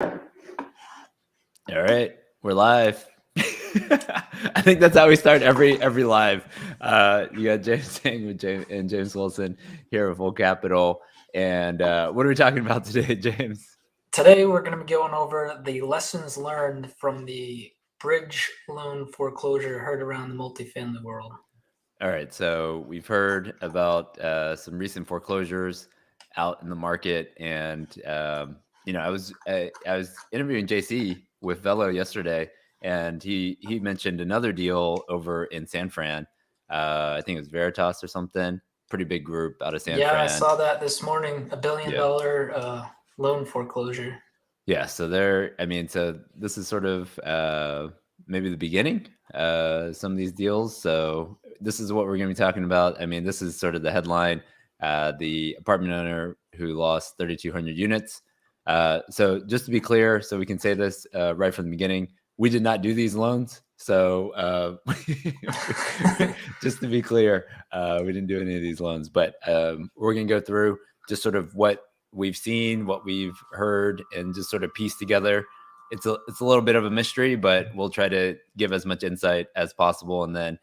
All right, we're live. I think that's how we start every live. You got James Sang with James Wilson here with Full Capital. And what are we talking about today, James? Today we're going to be going over the lessons learned from the bridge loan foreclosure heard around the multifamily world. All right, so we've heard about some recent foreclosures out in the market, and I was interviewing JC with Velo yesterday, and he mentioned another deal over in San Fran. I think it was Veritas or something. Pretty big group out of San Yeah, I Fran. saw that this morning, $1 billion loan foreclosure. Yeah, so so this is sort of maybe the beginning, some of these deals. So this is what we're going to be talking about. I mean, this is sort of the headline. The apartment owner who lost 3,200 units. So just to be clear, so we can say this right from the beginning, we did not do these loans. So just to be clear, we didn't do any of these loans, but we're going to go through just sort of what we've seen, what we've heard, and just sort of piece together. It's a little bit of a mystery, but we'll try to give as much insight as possible. And then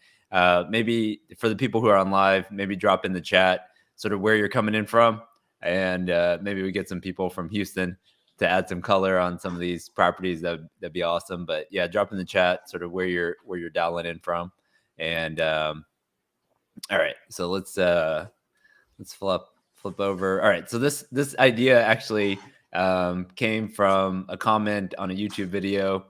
maybe for the people who are on live, maybe drop in the chat sort of where you're coming in from, and maybe we get some people from Houston to add some color on some of these properties. That'd be awesome. But yeah, drop in the chat sort of where you're dialing in from. And all right, so let's flip over. All right, so this idea actually came from a comment on a YouTube video,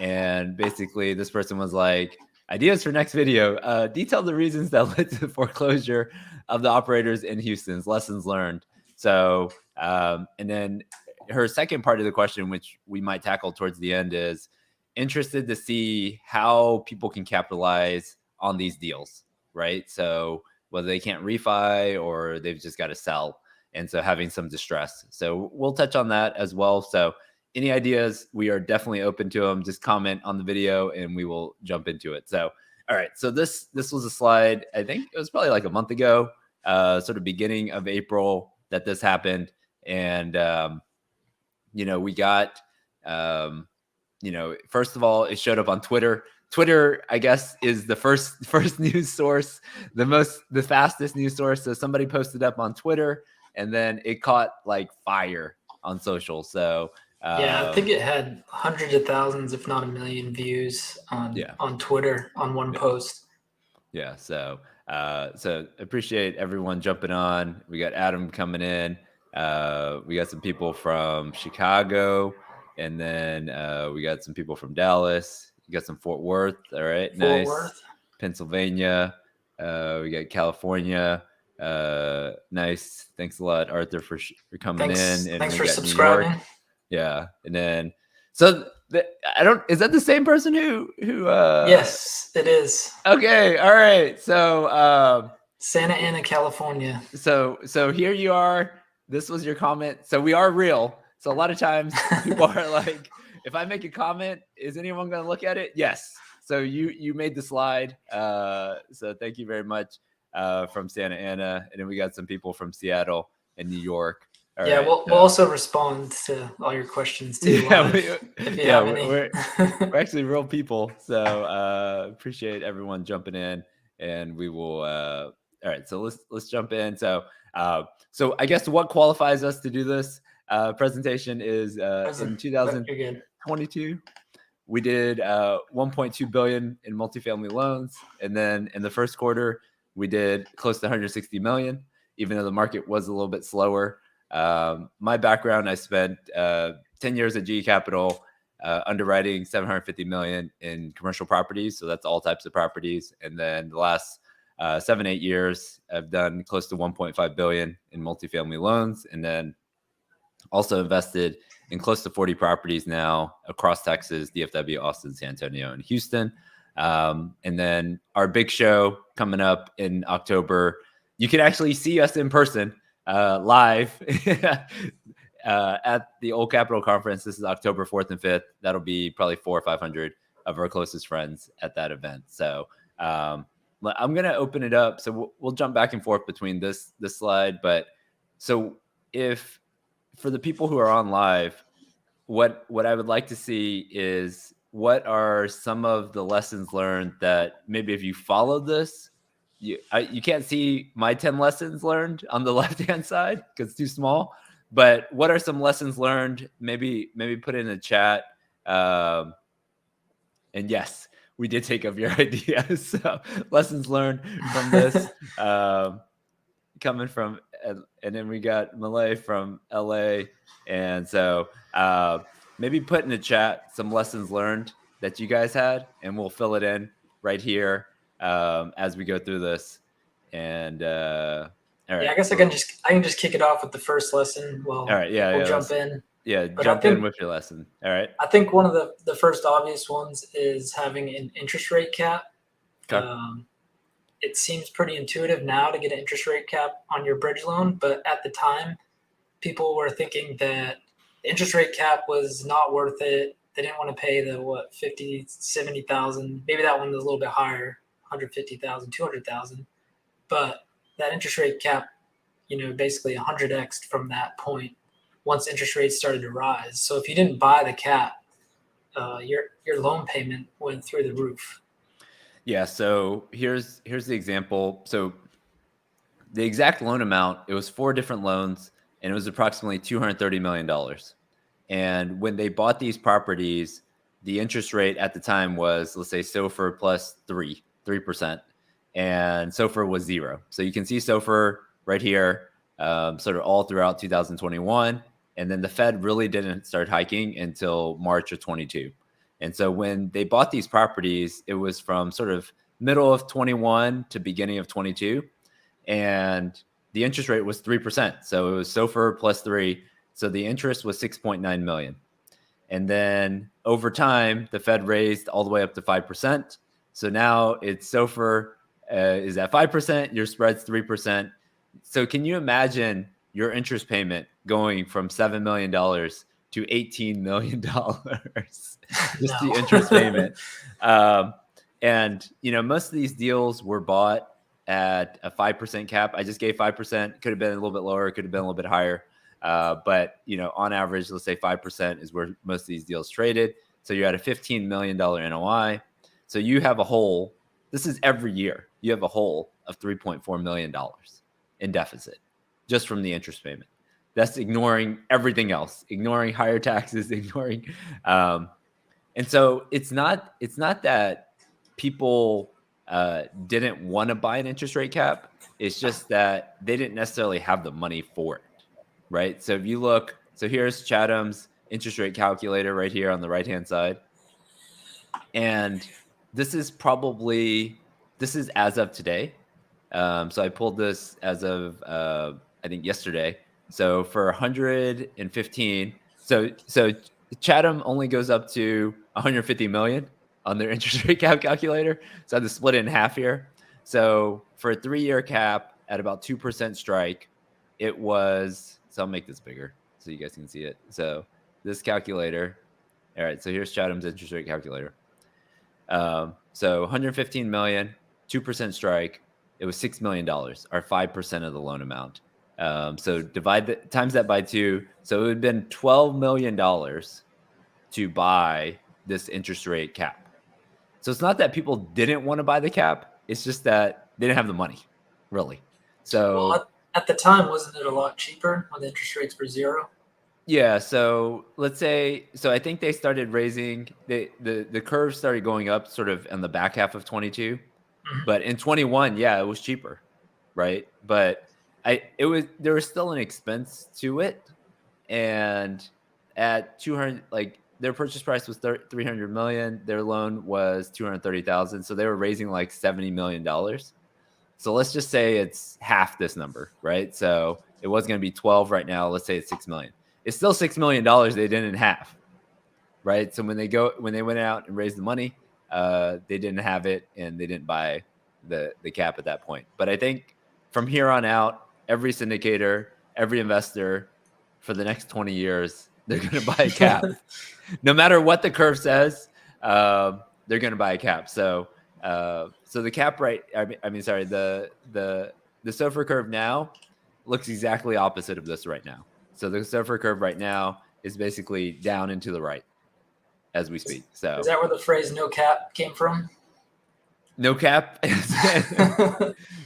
and basically this person was like, ideas for next video, detail the reasons that led to the foreclosure of the operators in Houston's lessons learned. So and then her second part of the question, which we might tackle towards the end, is interested to see how people can capitalize on these deals, right? So whether they can't refi or they've just got to sell, and so having some distress. So we'll touch on that as well. So any ideas, we are definitely open to them. Just comment on the video and we will jump into it. So all right, so this was a slide, I think it was probably like a month ago, sort of beginning of April that this happened. And we got first of all, it showed up on Twitter. Twitter, I guess, is the first news source, the fastest news source. So somebody posted up on Twitter, and then it caught like fire on social. So yeah, I think it had hundreds of thousands, if not 1 million views on Twitter on one post. Yeah, so appreciate everyone jumping on. We got Adam coming in. We got some people from Chicago, and then we got some people from Dallas. You got some Fort Worth. All right, nice. Worth. Pennsylvania. We got California. Nice. Thanks a lot, Arthur, for coming in. And thanks we for got subscribing. New York. Yeah, and then is that the same person who yes, it is. Okay, all right. So Santa Ana, California. So here you are. This was your comment. So we are real. So a lot of times people are like, if I make a comment, is anyone going to look at it? Yes. So you made the slide. So thank you very much from Santa Ana. And then we got some people from Seattle and New York. All right, we'll also respond to all your questions too. Yeah, we're actually real people. So appreciate everyone jumping in, and we will. All right, so let's jump in. So I guess what qualifies us to do this presentation is in 2022 we did 1.2 billion in multifamily loans, and then in the first quarter we did close to 160 million, even though the market was a little bit slower. My background, I spent 10 years at GE Capital underwriting 750 million in commercial properties. So that's all types of properties. And then the last 7-8 years, I've done close to 1.5 billion in multifamily loans, and then also invested in close to 40 properties now across Texas, DFW, Austin, San Antonio, and Houston. And then our big show coming up in October, you can actually see us in person live at the Old Capital Conference. This is October 4th and 5th. That'll be probably 400 or 500 of our closest friends at that event. So I'm going to open it up. So we'll jump back and forth between this slide. But so if for the people who are on live, what I would like to see is what are some of the lessons learned that maybe if you followed this, you can't see my 10 lessons learned on the left hand side because it's too small. But what are some lessons learned? Maybe put in the chat. Um, and yes, we did take up your ideas. So lessons learned from this. Coming from, and then we got Malay from LA. And so maybe put in the chat some lessons learned that you guys had, and we'll fill it in right here as we go through this. And all right. Yeah, I guess So, I can just kick it off with the first lesson. all Well, right. Yeah. people Yeah. jump in. Yeah. But I Jump in think with your lesson. All right. I think one of the first obvious ones is having an interest rate cap. Okay. It seems pretty intuitive now to get an interest rate cap on your bridge loan, but at the time, people were thinking that the interest rate cap was not worth it. They didn't want to pay the 50, 70,000. Maybe that one was a little bit higher, 150,000, 200,000. But that interest rate cap, basically 100x from that point once interest rates started to rise. So if you didn't buy the cap, your loan payment went through the roof. Yeah. So here's the example. So the exact loan amount, it was 4 different loans, and it was approximately $230 million. And when they bought these properties, the interest rate at the time was, let's say, SOFR plus 3%. And SOFR was 0. So you can see SOFR right here, sort of all throughout 2021. And then the Fed really didn't start hiking until March of 22. And so when they bought these properties, it was from sort of middle of 21 to beginning of 22. And the interest rate was 3%. So it was SOFR plus 3. So the interest was 6.9 million. And then over time, the Fed raised all the way up to 5%. So now it's SOFR is at 5%, your spread's 3%. So can you imagine your interest payment going from $7 million to $18 million? Just No. the interest payment. And, most of these deals were bought at a 5% cap. I just gave 5%. Could have been a little bit lower. Could have been a little bit higher. But, on average, let's say 5% is where most of these deals traded. So you're at a $15 million NOI. So you have a hole. This is every year. You have a hole of $3.4 million in deficit just from the interest payment. That's ignoring everything else, ignoring higher taxes, ignoring. And so it's not that people didn't want to buy an interest rate cap. It's just that they didn't necessarily have the money for it. Right. So if you look, so here's Chatham's interest rate calculator right here on the right-hand side. And this is as of today. So I pulled this as of, I think yesterday. So for 115, so Chatham only goes up to 150 million on their interest rate cap calculator. So I had to split it in half here. So for a 3-year cap at about 2% strike, it was, so I'll make this bigger so you guys can see it. So this calculator, all right, so here's Chatham's interest rate calculator. So 115 million, 2% strike, it was $6 million, or 5% of the loan amount. So times that by 2. So it would have been $12 million to buy this interest rate cap. So it's not that people didn't want to buy the cap. It's just that they didn't have the money, really. So Well, at the time, wasn't it a lot cheaper when the interest rates were 0? yeah, so let's say, so I think they started raising, the curve started going up sort of in the back half of 22. Mhm. But in 21, yeah, it was cheaper, right? But there was still an expense to it. And at 200, like their purchase price was 300 million, their loan was 230,000. So they were raising like $70 million. So let's just say it's half this number, right? So it was going to be 12 right now. Let's say it's 6 million. It's still $6 million they didn't have, right? So when they went out and raised the money, they didn't have it and they didn't buy the cap at that point. But I think from here on out, every syndicator, every investor for the next 20 years, they're going to buy a cap. No matter what the curve says, they're going to buy a cap. So the cap rate, sorry, the SOFR curve now looks exactly opposite of this right now. So the SOFR curve right now is basically down and to the right as we speak. So is that where the phrase "no cap" came from? no cap.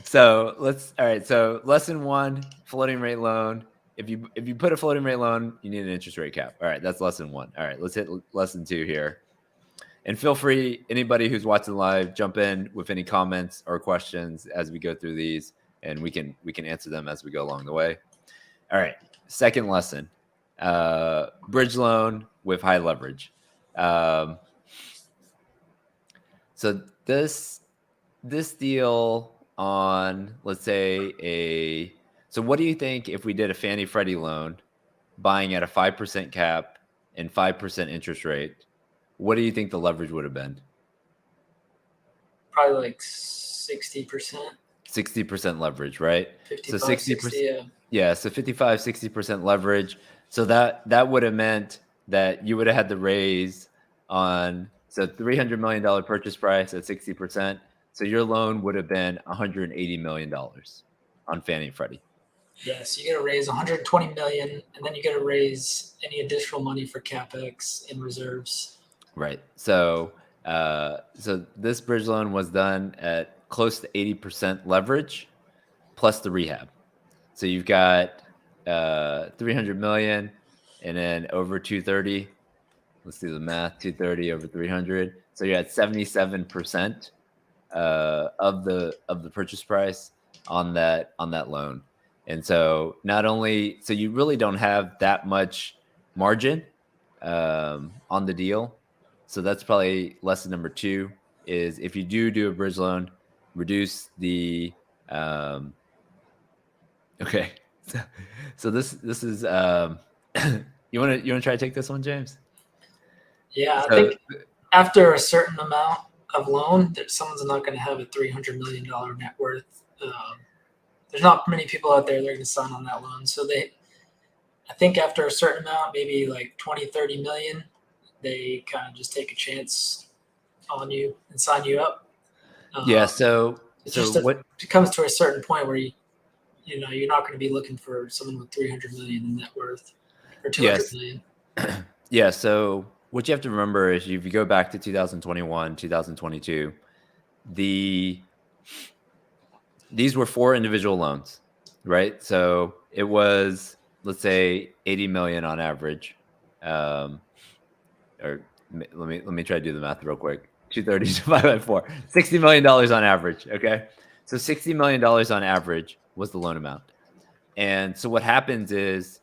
So all right. So lesson one, floating rate loan. If you put a floating rate loan, you need an interest rate cap. All right, that's lesson one. All right, let's hit lesson two here. And feel free, anybody who's watching live, jump in with any comments or questions as we go through these, and we can answer them as we go along the way. All right, second lesson: bridge loan with high leverage. So this deal on, let's say so what do you think if we did a Fannie Freddie loan buying at a 5% cap and 5% interest rate? What do you think the leverage would have been? Probably like 60%. 60% leverage, right? 55, So 60%, 60, yeah, so 55, 60% leverage. So that would have meant that you would have had to raise on, so $300 million purchase price at 60%. So your loan would have been $180 million on Fannie and Freddie. Yeah, so you got to raise 120 million, and then you got to raise any additional money for capex in reserves. Right. So so this bridge loan was done at close to 80% leverage plus the rehab. So you've got 300 million and then over 230. Let's do the math. 230 over 300. So you're at 77% of the purchase price on that loan. And so not only, so you really don't have that much margin on the deal. So that's probably lesson number two, is if you do a bridge loan, reduce the okay. So this is you want to try to take this one, James? Yeah, So, I think after a certain amount of loan, that someone's not going to have a $300 million net worth. There's not many people out there that are going to sign on that loan. So I think after a certain amount, maybe like 20, 30 million, they kind of just take a chance on you and sign you up. yeah. So it comes to a certain point where you're not going to be looking for someone with 300 million in net worth or 200 million. Yeah. So what you have to remember is if you go back to 2021, 2022, these were 4 individual loans, right? So it was, let's say, 80 million on average. Or let me try to do the math real quick. 230 divided by 4, $60 million on average. Okay. So $60 million on average was the loan amount. And so what happens is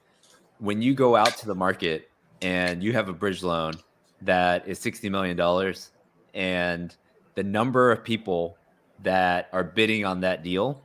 when you go out to the market and you have a bridge loan that is $60 million and the number of people that are bidding on that deal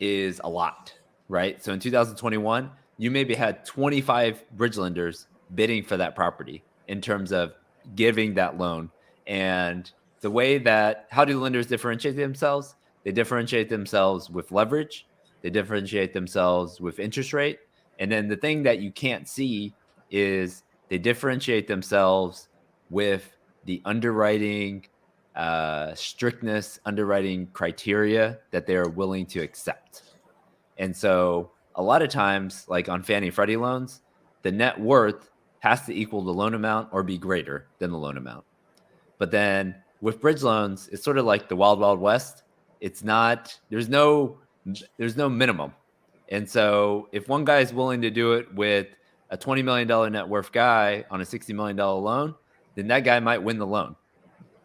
is a lot, right? So in 2021, you maybe had 25 bridge lenders bidding for that property in terms of giving that loan. And the way that, how do lenders differentiate themselves? They differentiate themselves with leverage, they differentiate themselves with interest rate. And then the thing that you can't see is they differentiate themselves with the underwriting strictness, underwriting criteria that they are willing to accept. And so a lot of times, like on Fannie and Freddie loans, the net worth has to equal the loan amount or be greater than the loan amount. But then with bridge loans, it's sort of like the wild, wild west. It's not, there's no minimum. And so if one guy is willing to do it with a $20 million net worth guy on a $60 million loan, then that guy might win the loan.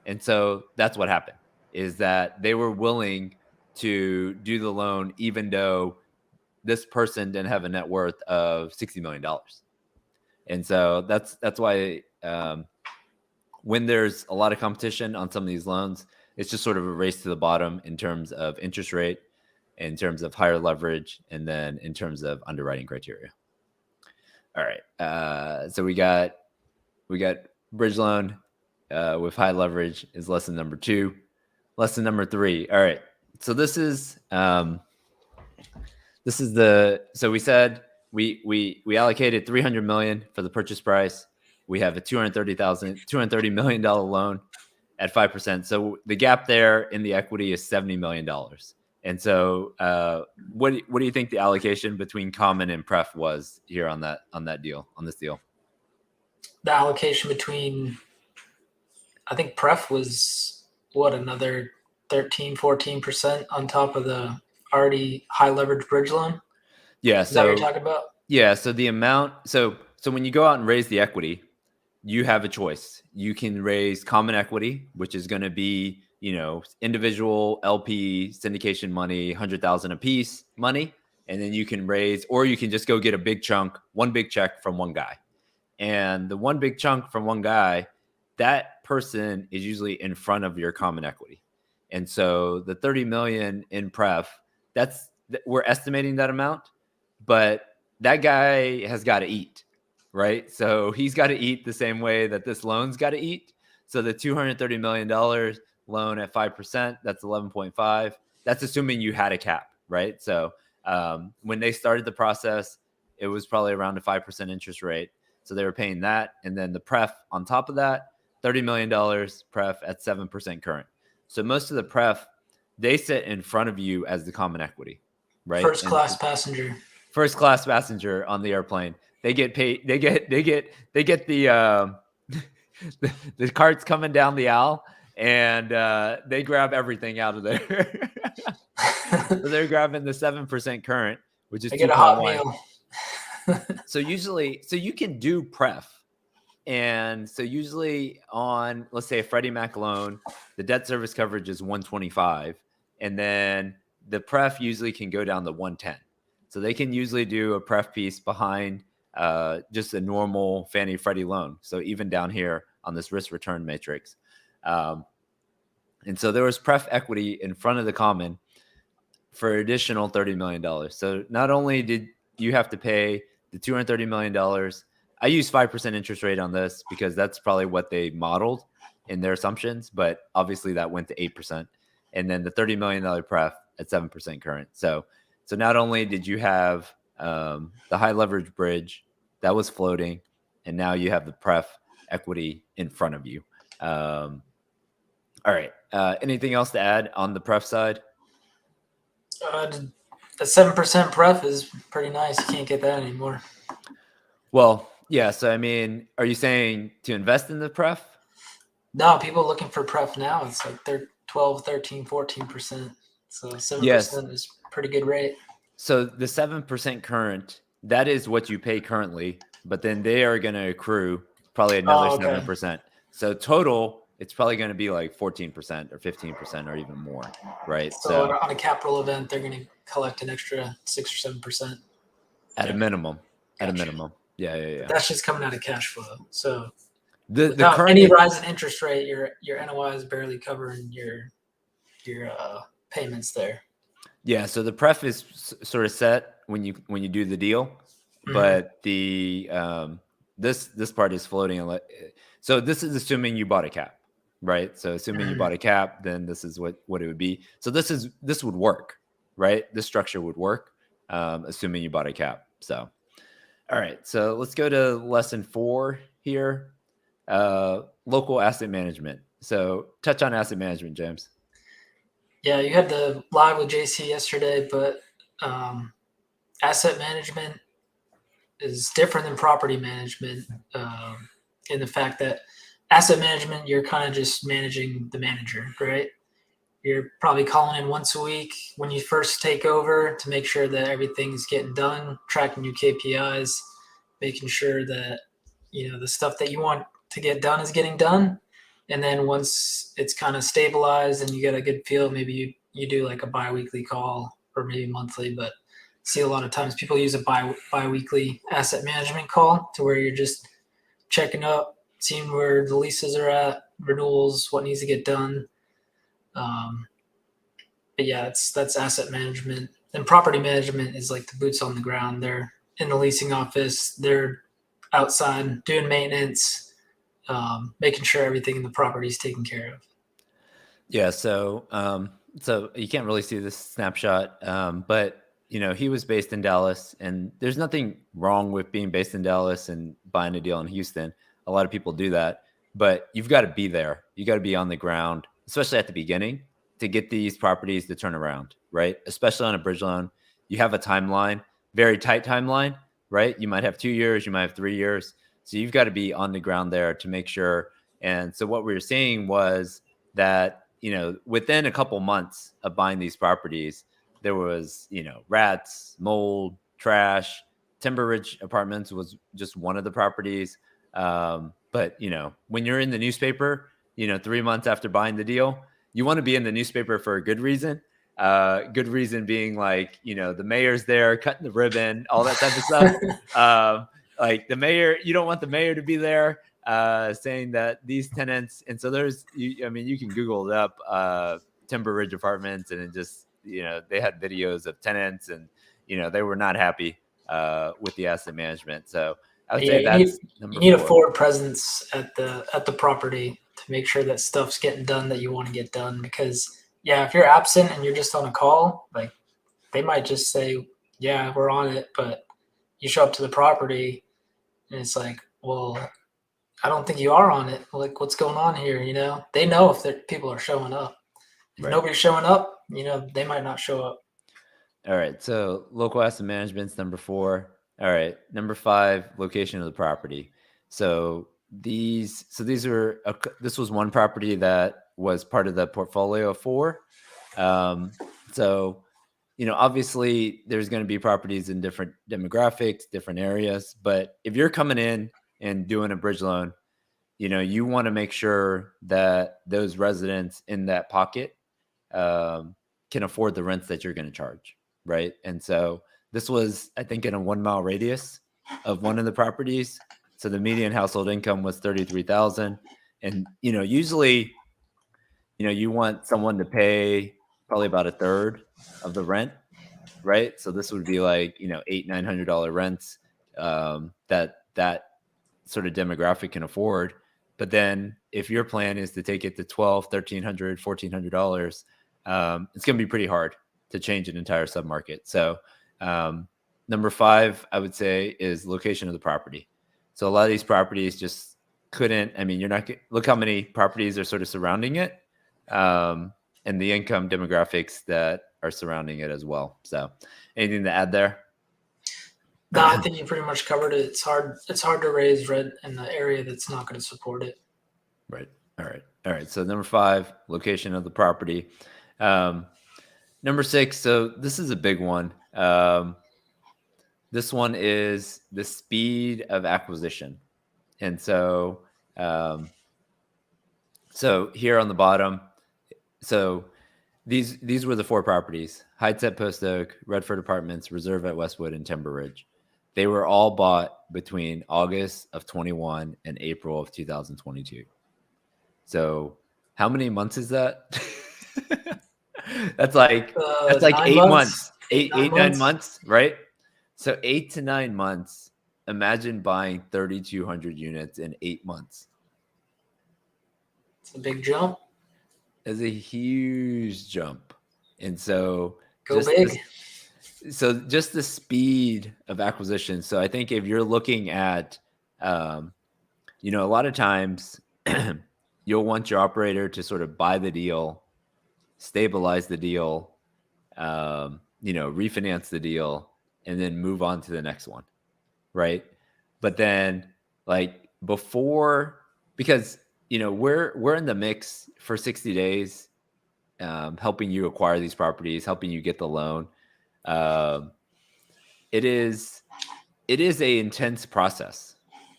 And so that's what happened, is that they were willing to do the loan even though this person didn't have a net worth of $60 million. And so that's why when there's a lot of competition on some of these loans, it's just sort of a race to the bottom in terms of interest rate, in terms of higher leverage, and then in terms of underwriting criteria. All right. So we got bridge loan with high leverage is lesson number 2. Lesson number 3. All right. So this is so we said we allocated 300 million for the purchase price. We have a $230 million loan at 5%. So the gap there in the equity is $70 million. And so, what do you think the allocation between common and pref was here on this deal? The allocation between, I think pref was what, another 13, 14% on top of the already high leverage bridge loan. Yeah. Is that what you're So talking about? yeah. So the amount. So when you go out and raise the equity, you have a choice. You can raise common equity, which is going to be, individual LP syndication money, 100,000 a piece money, and then you can raise, or you can just go get a big chunk, one big check from one guy. And the one big chunk from one guy, that person is usually in front of your common equity. And so the 30 million in pref, we're estimating that amount, but that guy has got to eat, right? So he's got to eat the same way that this loan's got to eat. So the $230 million loan at 5%, that's 11.5. That's assuming you had a cap, right? So when they started the process, it was probably around a 5% interest rate. So they were paying that. And then the pref on top of that, $30 million pref at 7% current. So most of the pref, they sit in front of you as the common equty, right? First class passenger. First class passenger on the airplane. They get paid. They get the the carts coming down the aisle, and they grab everything out of there. So they're grabbing the 7% current, which is 2.1. Get a hot meal. So you can do pref. And so usually on, let's say, a Freddie Mac loan, the debt service coverage is 125. And then the pref usually can go down to 110. So they can usually do a pref piece behind just a normal Fannie Freddie loan. So even down here on this risk return matrix. And so there was pref equity in front of the common for additional $30 million. So not only did you have to pay the $230 million, I use 5% interest rate on this because that's probably what they modeled in their assumptions, but obviously that went to 8%. And then the $30 million pref at 7% current. So not only did you have the high leverage bridge that was floating, and now you have the pref equity in front of you. All right. Anything else to add on the pref side? The 7% pref is pretty nice. You can't get that anymore. Well, yeah. So, I mean, are you saying to invest in the pref? No, people looking for pref now, it's like they're 12, 13, 14%. So 7% is pretty good rate. So the 7% current, that is what you pay currently, but then they are going to accrue probably another 7%. So total, it's probably going to be like 14% or 15% or even more, right? So on a capital event, they're going to collect an extra 6 or 7%. At a minimum. Gotcha. At a minimum. Yeah. But that's just coming out of cash flow. So the current, any rise in interest rate, your NOI is barely covering your payments there. Yeah, so the pref is sort of set when you do the deal, but the this part is floating. So this is assuming you bought a cap, right? So assuming you bought a cap, then this is what it would be. So this would work, right? This structure would work, assuming you bought a cap. So, all right. So let's go to lesson 4 here. Local asset management. So touch on asset management, James. Yeah, you had the live with JC yesterday, but asset management is different than property management in the fact that asset management, you're kind of just managing the manager, right? You're probably calling in once a week when you first take over to make sure that everything's getting done, tracking your KPIs, making sure that, the stuff that you want to get done is getting done. And then once it's kind of stabilized and you get a good feel, maybe you do like a bi-weekly call or maybe monthly, but see a lot of times people use a bi-weekly asset management call to where you're just checking up, seeing where the leases are at, renewals, what needs to get done. But yeah, that's asset management. And property management is like the boots on the ground. They're in the leasing office. They're outside doing maintenance, making sure everything in the property is taken care of. Yeah. So you can't really see this snapshot, but he was based in Dallas, and there's nothing wrong with being based in Dallas and buying a deal in Houston. A lot of people do that, but you've got to be there. You got to be on the ground, especially at the beginning. to get these properties to turn around, right? Especially on a bridge loan, you have a timeline, very tight timeline, right? You might have 2 years, you might have 3 years. So you've got to be on the ground there to make sure. And so what we were seeing was that, within a couple months of buying these properties, there was, rats, mold, trash. Timber Ridge Apartments was just one of the properties. But, when you're in the newspaper, 3 months after buying the deal, you want to be in the newspaper for a good reason. Good reason being like, the mayor's there cutting the ribbon, all that type of stuff. Like the mayor, you don't want the mayor to be there saying that these tenants. And so you can Google it up, Timber Ridge Apartments, and it just, they had videos of tenants and, they were not happy with the asset management. So I would say that's you need a 4. forward presence at the property to make sure that stuff's getting done that you want to get done. Because if you're absent and you're just on a call, like they might just say, "Yeah, we're on it," but you show up to the property and it's like, "Well, I don't think you are on it. Like, what's going on here?" They know if people are showing up. If nobody's showing up, they might not show up. All right. So local asset management's number 4. All right. Number 5, location of the property. So this was one property that was part of the portfolio of 4. So, obviously there's going to be properties in different demographics, different areas, but if you're coming in and doing a bridge loan, you want to make sure that those residents in that pocket can afford the rents that you're going to charge. Right. And so this was, I think, in a 1 mile radius of one of the properties. So the median household income was $33,000. And, usually, you want someone to pay probably about a third of the rent. Right. So this would be like, $800-900 rents that sort of demographic can afford. But then if your plan is to take it to $1,200, $1,300, $1,400, it's going to be pretty hard to change an entire submarket. So number 5, I would say, is location of the property. So a lot of these properties just couldn't, look how many properties are sort of surrounding it, and the income demographics that are surrounding it as well. So anything to add there? No, I think you pretty much covered it. It's hard to raise rent in the area that's not going to support it. Right. All right. So number 5, location of the property. Number 6, so this is a big one. This one is the speed of acquisition. And so here on the bottom, so these were the 4 properties: Heights at Post Oak, Redford Apartments, Reserve at Westwood, and Timber Ridge. They were all bought between August of 21 and April of 2022. So how many months is that? That's like 8 months, 9 months, right? So 8 to 9 months. Imagine buying 3,200 units in 8 months. It's a big jump. It's a huge jump. And so just the speed of acquisition. So I think if you're looking at, a lot of times you'll want your operator to sort of buy the deal, stabilize the deal, refinance the deal, and then move on to the next one. Right. But then because, we're in the mix for 60 days, helping you acquire these properties, helping you get the loan. It is a intense process,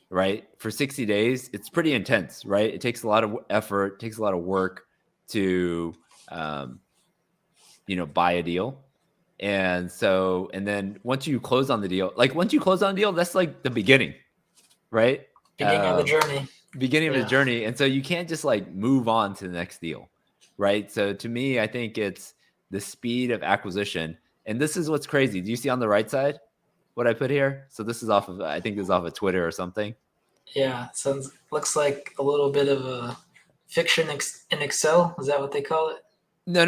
right? For 60 days, it's pretty intense, right? It takes a lot of effort, takes a lot of work to, buy a deal. And then once you close on the deal, that's like the beginning, right? Beginning of the journey. Beginning of the journey. And so you can't just move on to the next deal, right? So to me, I think it's the speed of acquisition. And this is what's crazy. Do you see on the right side what I put here? So this is off of Twitter or something. Yeah. Looks like a little bit of a fiction in Excel. Is that what they call it? No.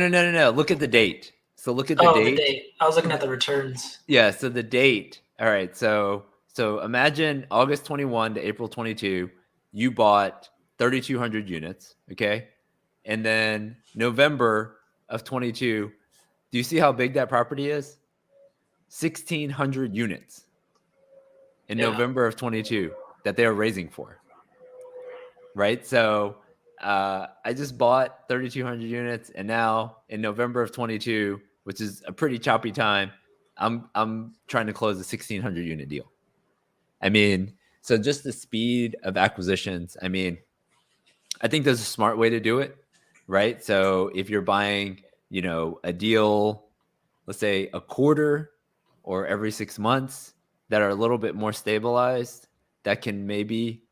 Look at the date. So look at the date. The date. I was looking at the returns. Yeah. So the date. All right. So imagine August 21 to April 22, you bought 3,200 units. Okay. And then November of 22, do you see how big that property is? 1,600 units in Yeah. November of 22 that they are raising for, right? So I just bought 3,200 units, and now in November of 22, which is a pretty choppy time, I'm trying to close a 1,600 unit deal. I mean, so just the speed of acquisitions. I mean, I think there's a smart way to do it, right? So if you're buying, a deal, let's say a quarter or every 6 months that are a little bit more stabilized, that can maybe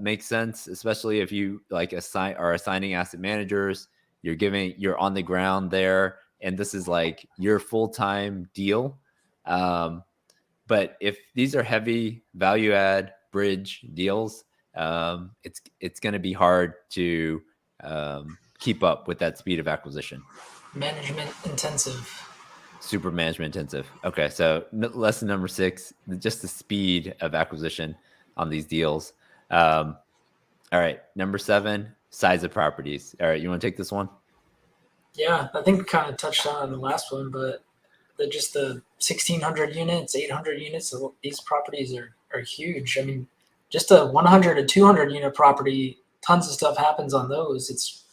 make sense, especially if you like assigning asset managers, you're on the ground there, and this is like your full-time deal. Um, but if these are heavy value add bridge deals, it's going to be hard to keep up with that speed of acquisition. Management intensive. Super management intensive. Okay, so lesson number 6, just the speed of acquisition on these deals. All right, number 7, size of properties. All right, you want to take this one? Yeah, I think we kind of touched on the last one, but the 1,600 units, 800 units, these properties are huge. I mean, just a 100 to 200 unit property, tons of stuff happens on those. It's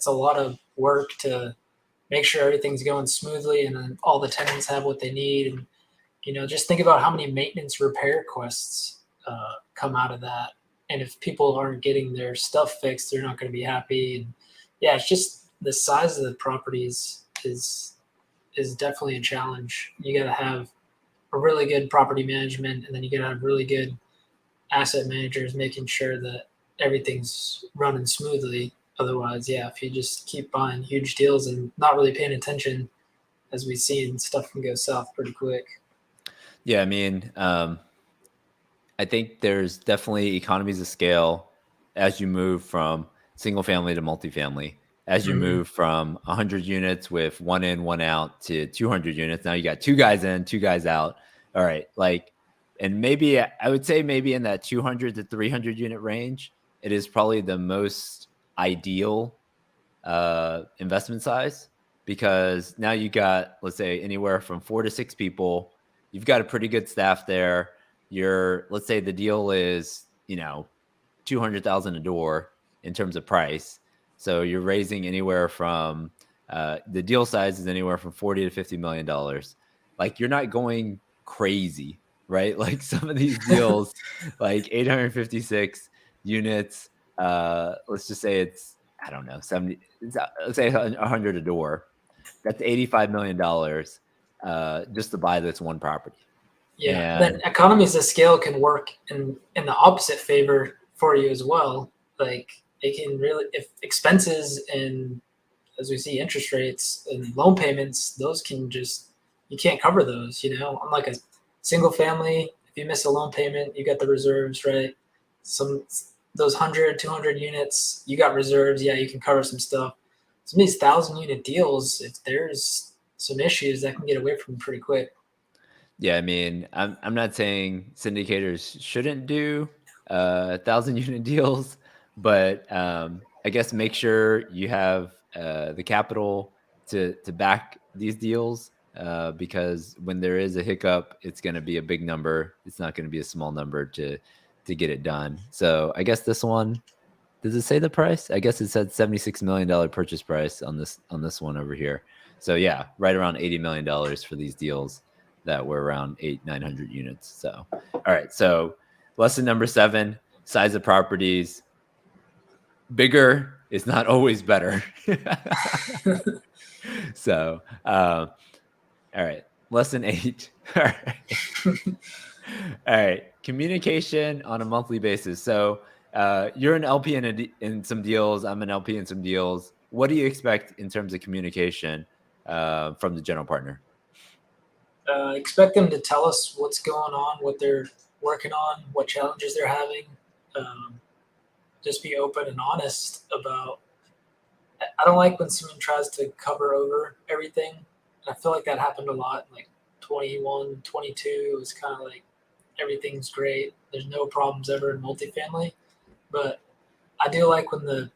a lot of work to make sure everything's going smoothly, and then all the tenants have what they need. And just think about how many maintenance repair requests come out of that. And if people aren't getting their stuff fixed, they're not going to be happy. And yeah, it's just the size of the properties is definitely a challenge. You got to have a really good property management, and then you got to have really good asset managers making sure that everything's running smoothly. Otherwise, yeah, if you just keep buying huge deals and not really paying attention, as we've seen, stuff can go south pretty quick. Yeah, I mean, I think there's definitely economies of scale as you move from single family to multifamily. As you Mm-hmm. move from 100 units with one in, one out to 200 units, now you got 2 guys in, 2 guys out. All right, and maybe I would say maybe in that 200 to 300 unit range, it is probably the most ideal investment size, because now you got, let's say, anywhere from 4 to 6 people. You've got a pretty good staff there. Let's say the deal is 200,000 a door in terms of price. So you're raising anywhere from the deal size is anywhere from 40 to $50 million. Like, you're not going crazy, right? Like some of these deals, like 856 units. Let's just say it's, I don't know, 70. Let's say 100 a door. That's $85 million just to buy this one property. Yeah, then And economies of scale can work in the opposite favor for you as well. Like it can really, if expenses and as we see interest rates and loan payments, those can just you can't cover those. Unlike a single family, if you miss a loan payment, you got the reserves, right? Some those 100, 200 units, you got reserves. Yeah, you can cover some stuff. Some of these 1,000 unit deals, if there's some issues, that can get away from pretty quick. yeah, I mean, I'm not saying syndicators shouldn't do 1,000 unit deals, but I guess make sure you have the capital to back these deals, because when there is a hiccup, it's going to be a big number. It's not going to be a small number to get it done. So I guess this one, does it say the price? I guess it said $76 million purchase price on this one over here. So yeah, right around $80 million for these deals that were around 900 units. So all right, so lesson number 7: size of properties. Bigger is not always better. So all right, lesson 8. All right. All right, communication on a monthly basis. So you're an LP in some deals. I'm an LP in some deals. What do you expect in terms of communication from the general partner? Expect them to tell us what's going on, what they're working on, what challenges they're having. Um, just be open and honest about. I don't like when someone tries to cover over everything. I feel like that happened a lot. Like 21, 22, it was kind of like everything's great. There's no problems ever in multifamily. But I do like when the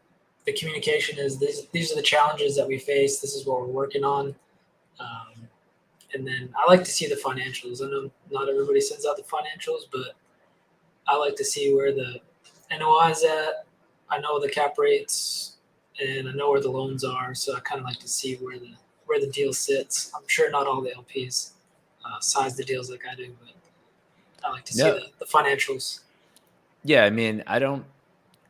the communication is these are the challenges that we face. This is what we're working on. Um, and then I like to see the financials. I know not everybody sends out the financials, but I like to see where the NOI is at. I know the cap rates, and I know where the loans are. So I kind of like to see where the deal sits. I'm sure not all the LPs size the deals like I do, but I like to see No, the financials. yeah, I mean, I don't.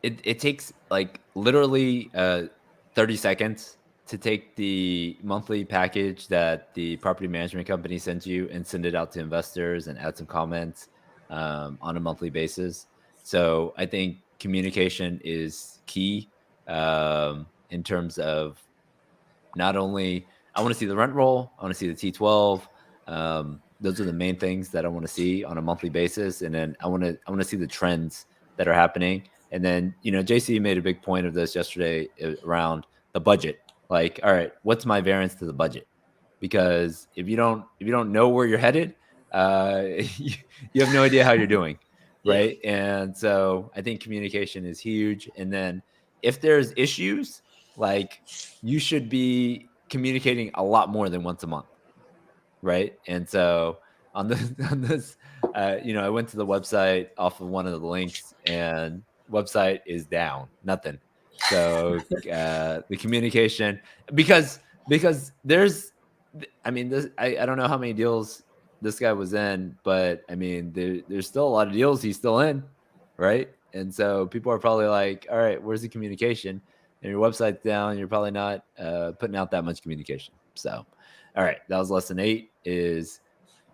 It takes like literally 30 seconds to take the monthly package that the property management company sends you and send it out to investors and add some comments on a monthly basis. So I think communication is key in terms of not only I want to see the rent roll, I want to see the T12. Those are the main things that I want to see on a monthly basis, and then I want to see the trends that are happening. And then JC made a big point of this yesterday around the budget. Like, all right, what's my variance to the budget? Because if you don't know where you're headed, you have no idea how you're doing, Yeah, right? And so I think communication is huge. And then if there's issues, like you should be communicating a lot more than once a month, right? And so on this, on this, I went to the website off of one of the links, and website is down, nothing. So the communication, because I mean, I don't know how many deals this guy was in, but I mean, there's still a lot of deals he's still in, right? And so people are probably like, all right, where's the communication? And your website's down, you're probably not putting out that much communication. So, all right, that was lesson 8 is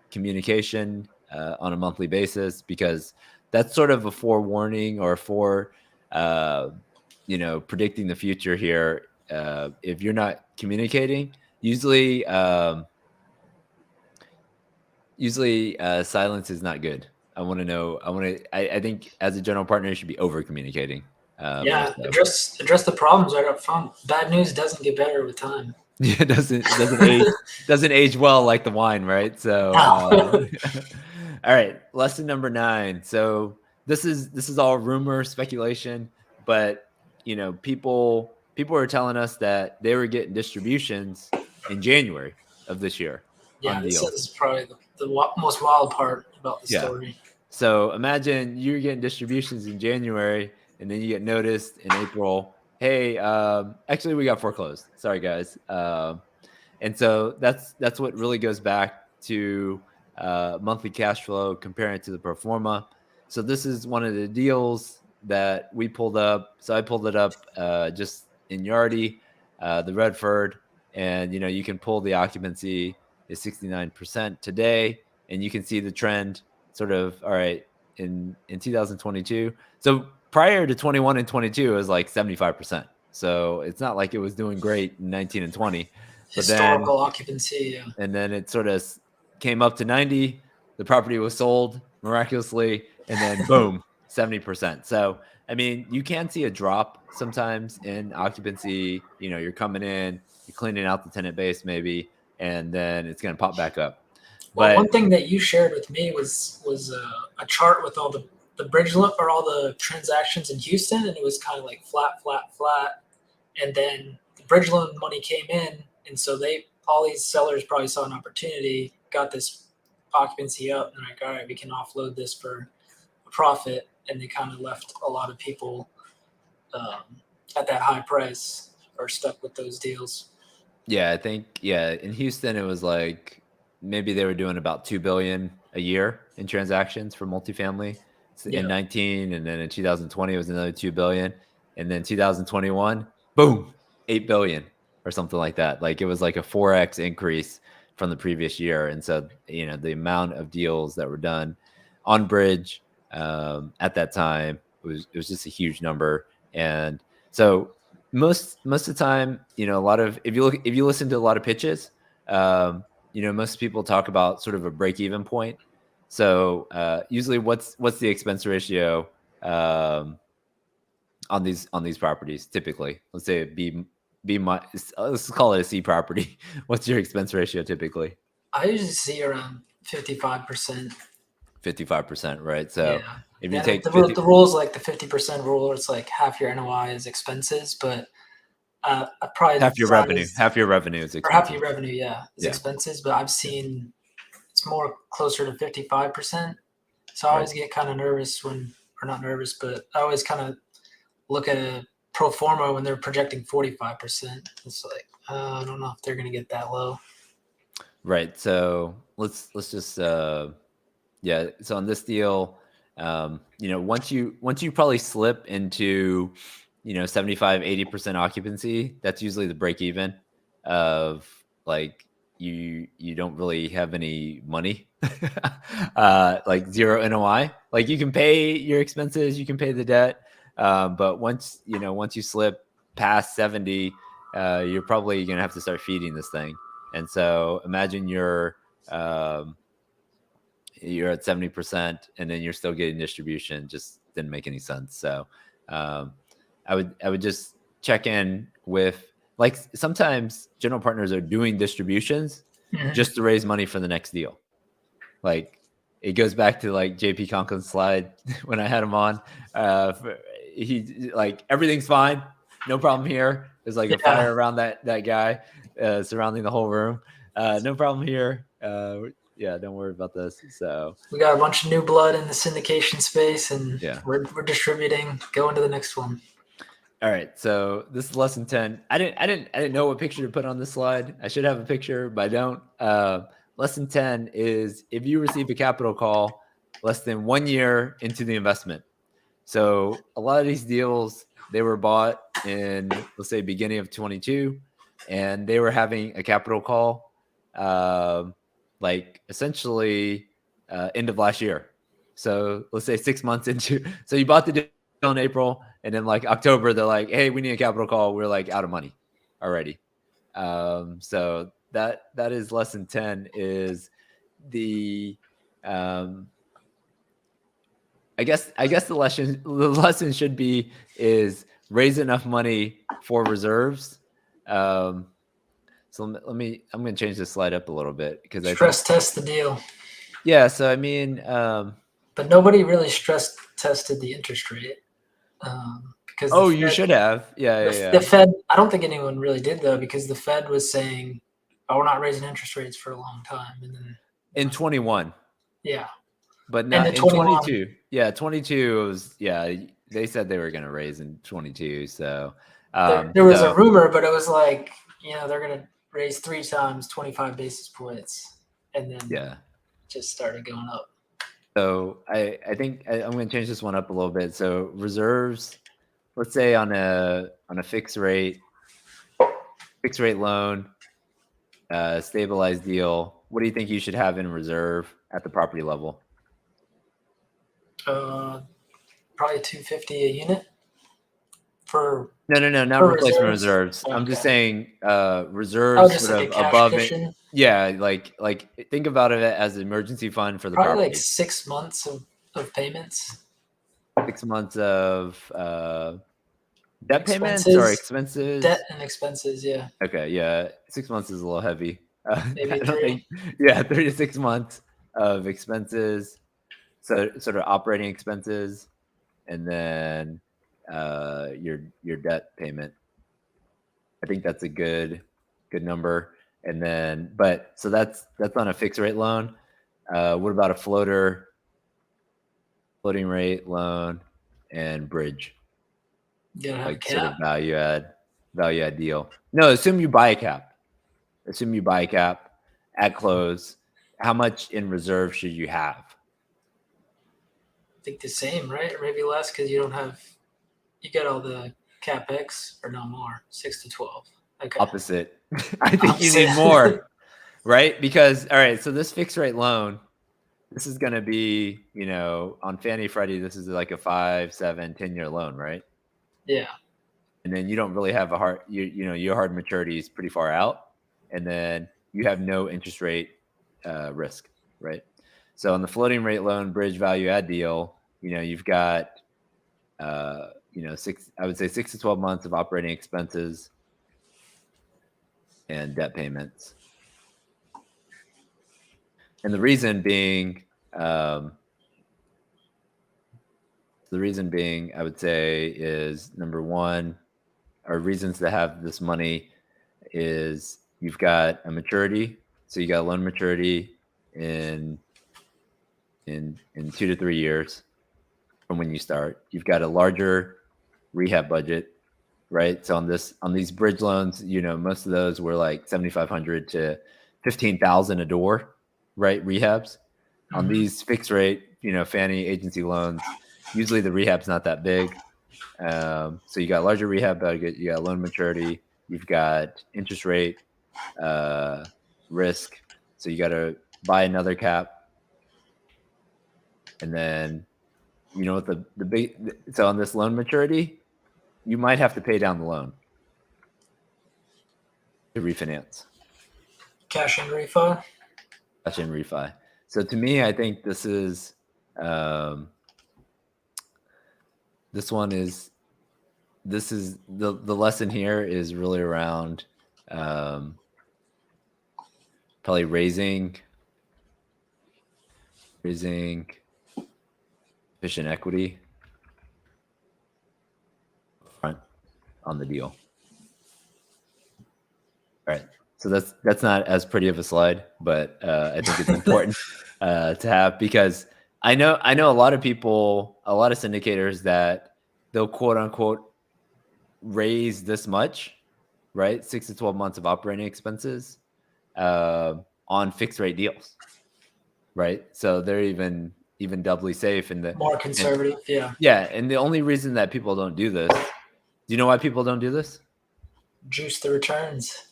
communication on a monthly basis, because that's sort of a forewarning or for predicting the future here. If you're not communicating, usually silence is not good. I want to know. I think as a general partner, you should be over communicating more yeah. so. Address the problems right up front. Bad news doesn't get better with time. Yeah, it doesn't age well like the wine, right? So, No. all right, lesson number 9. So this is all rumor, speculation, but people are telling us that they were getting distributions in January of this year Yeah, on this deals. is probably the most wild part about the Yeah. story. So imagine you're getting distributions in January, and then you get noticed in April. Hey, actually, we got foreclosed. Sorry, guys. And so that's what really goes back to monthly cash flow, comparing it to the pro forma. So this is one of the deals that we pulled up. So I pulled it up just in Yardi, the Redford, and you can pull the occupancy is 69% today, and you can see the trend sort of all right in 2022. So prior to 21 and 22, it was like 75%. So it's not like it was doing great in 19 and 20. But then Historical occupancy. Yeah. and then it sort of came up to 90. The property was sold miraculously, and then boom, 70%. So, I mean, you can see a drop sometimes in occupancy. You're coming in, you're cleaning out the tenant base maybe, and then it's going to pop back up. Well, one But thing that you shared with me was a chart with all the bridge loan or all the transactions in Houston, and it was kind of like flat, flat, flat, and then the bridge loan money came in, and so they all these sellers probably saw an opportunity, got this occupancy up, and they're like, all right, we can offload this for a profit, and they kind of left a lot of people um, at that high price or stuck with those deals. yeah, I think in Houston it was like maybe they were doing about 2 billion a year in transactions for multifamily. In Yeah, 19, and then in 2020 it was another 2 billion, and then 2021, boom, 8 billion or something like that. Like it was like a 4x increase from the previous year. And so, the amount of deals that were done on bridge at that time it was just a huge number. And so most of the time, a lot of if you listen to a lot of pitches, most people talk about sort of a break even point. So usually, what's the expense ratio um, on these properties? Typically, let's say let's call it a C property. What's your expense ratio typically? I usually see around 55%. 55%, right? Yeah. So if you Yeah, take 50, the rule is like the 50% rule. It's like half your NOI is expenses, but I probably half your design revenue, is half your revenue is or half your expenses. revenue, yeah, is Yeah, expenses. But I've seen it's more closer to 55%. So I right. always get kind of nervous when, or not nervous, but I always kind of look at a pro forma when they're projecting 45%. It's like I don't know if they're going to get that low. Right. So let's just yeah. So on this deal, once you probably slip into 75-80% occupancy, that's usually the break even of like you don't really have any money, like zero NOI. Like you can pay your expenses, you can pay the debt, but once you slip past 70, you're probably gonna have to start feeding this thing. And so imagine um, you're at 70% and then you're still getting distribution. Just didn't make any sense. So um, I would just check in with, like, sometimes general partners are doing distributions Mm-hmm. just to raise money for the next deal. Like, it goes back to like JP Conklin's slide when I had him on. Uh, he like, everything's fine, no problem here. There's like a Yeah, fire around that guy surrounding the whole room. No problem here. Yeah, don't worry about this. So we got a bunch of new blood in the syndication space, and yeah. we're distributing. Going to the next one. All right. So this is lesson 10. I didn't know what picture to put on this slide. I should have a picture, but I don't. Lesson 10 is, if you receive a capital call less than 1 year into the investment. So a lot of these deals, they were bought in, let's say, beginning of 22, and they were having a capital call, like essentially end of last year. So let's say 6 months into, so you bought the deal in April, and then like October, they're like, hey, we need a capital call. We're like out of money already. So that is lesson 10, is the um, I guess the lesson should be, is raise enough money for reserves. Um, so I'm going to change this slide up a little bit, because I think, Stress test the deal, yeah. So I mean, but nobody really stress tested the interest rate because oh, you should have, yeah, yeah, The yeah. Fed, I don't think anyone really did though, because the Fed was saying, "Oh, we're not raising interest rates for a long time," and then In 21, yeah, but and the not in 21, 22. Yeah, 22 was, yeah. They said they were going to raise in 22. So, there was a rumor, but it was like they're gonna raise 3 times 25 basis points, and then yeah. just started going up. So I think I'm going to change this one up a little bit. So reserves, let's say on a fixed rate loan, stabilized deal, what do you think you should have in reserve at the property level? Uh, Probably 250 a unit for No, not replacement reserves. reserves. I'm just Okay. saying Oh, reserves just sort like a of cash above it. cushion. Yeah, like think about it as an emergency fund for the Probably like property. 6 months of payments, 6 months of debt payments or expenses, debt expenses. and expenses. Yeah, Okay, yeah, 6 months is a little heavy. I maybe don't three. think, yeah, 3 to 6 months of expenses, so sort of operating expenses, and then your debt payment. I think that's a good number. And then, but so that's on a fixed rate loan. What about a floating rate loan, and bridge, You gotta have a like sort of cap. value add deal? No, assume you buy a cap. Assume you buy a cap at close. How much in reserve should you have? I think the same, right? Or maybe less because you got all the capex or no more, 6 to 12. Okay, Opposite. I think you opposite. need more, right? Because, all right, so this fixed rate loan, this is going to be, on Fannie Freddie, this is like a 5, 7, 10 year loan, right? Yeah, And then you don't really have your hard maturity is pretty far out. And then you have no interest rate risk, right? So on the floating rate loan bridge value add deal, you've got, I would say 6 to 12 months of operating expenses and debt payments. And the reason being, The reason being, I would say, is number one, or reasons to have this money is you've got a maturity. So you got a loan maturity in 2 to 3 years from when you start. You've got a larger rehab budget, right? So on these bridge loans, most of those were like 7,500 to 15,000 a door, right? Rehabs. On Mm-hmm. these fixed rate, Fannie agency loans, usually the rehab's not that big. So you got larger rehab budget, you got loan maturity, you've got interest rate risk. So you got to buy another cap, and then what the big. So on this loan maturity, you might have to pay down the loan to refinance. Cash and refi. Cash and refi. So to me, I think this is this one is this is the lesson here is really around probably raising efficient equity front on the deal. All right. So that's not as pretty of a slide, but I think it's important to have, because I know a lot of people, a lot of syndicators, that they'll quote unquote raise this much, right? 6 to 12 months of operating expenses on fixed rate deals, right? So they're even doubly safe in the More conservative. Yeah. Yeah. And the only reason that people don't do this, do you know why people don't do this? Juice the returns.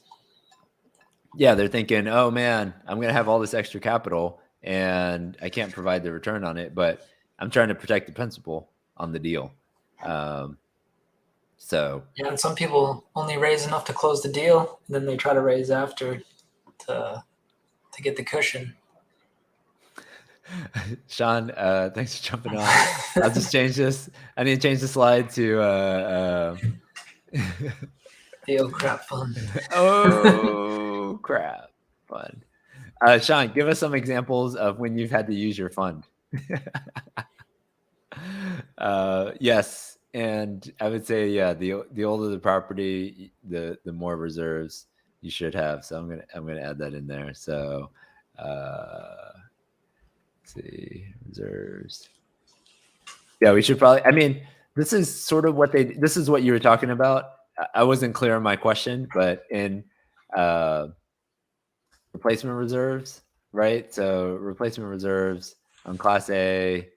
Yeah, they're thinking, oh man, I'm going to have all this extra capital and I can't provide the return on it, but I'm trying to protect the principal on the deal. So yeah, and some people only raise enough to close the deal, and then they try to raise after to get the cushion. Sean, thanks for jumping on. I'll just change this. I need to change the slide to the crap fund. Oh crap fund. Sean, give us some examples of when you've had to use your fund. Yes, and I would say, yeah, the older the property, the more reserves you should have. So I'm gonna add that in there. So let's see, reserves. Yeah, we should probably. I mean, this is sort of this is what you were talking about. I wasn't clear on my question, but in replacement reserves, right? So replacement reserves on Class A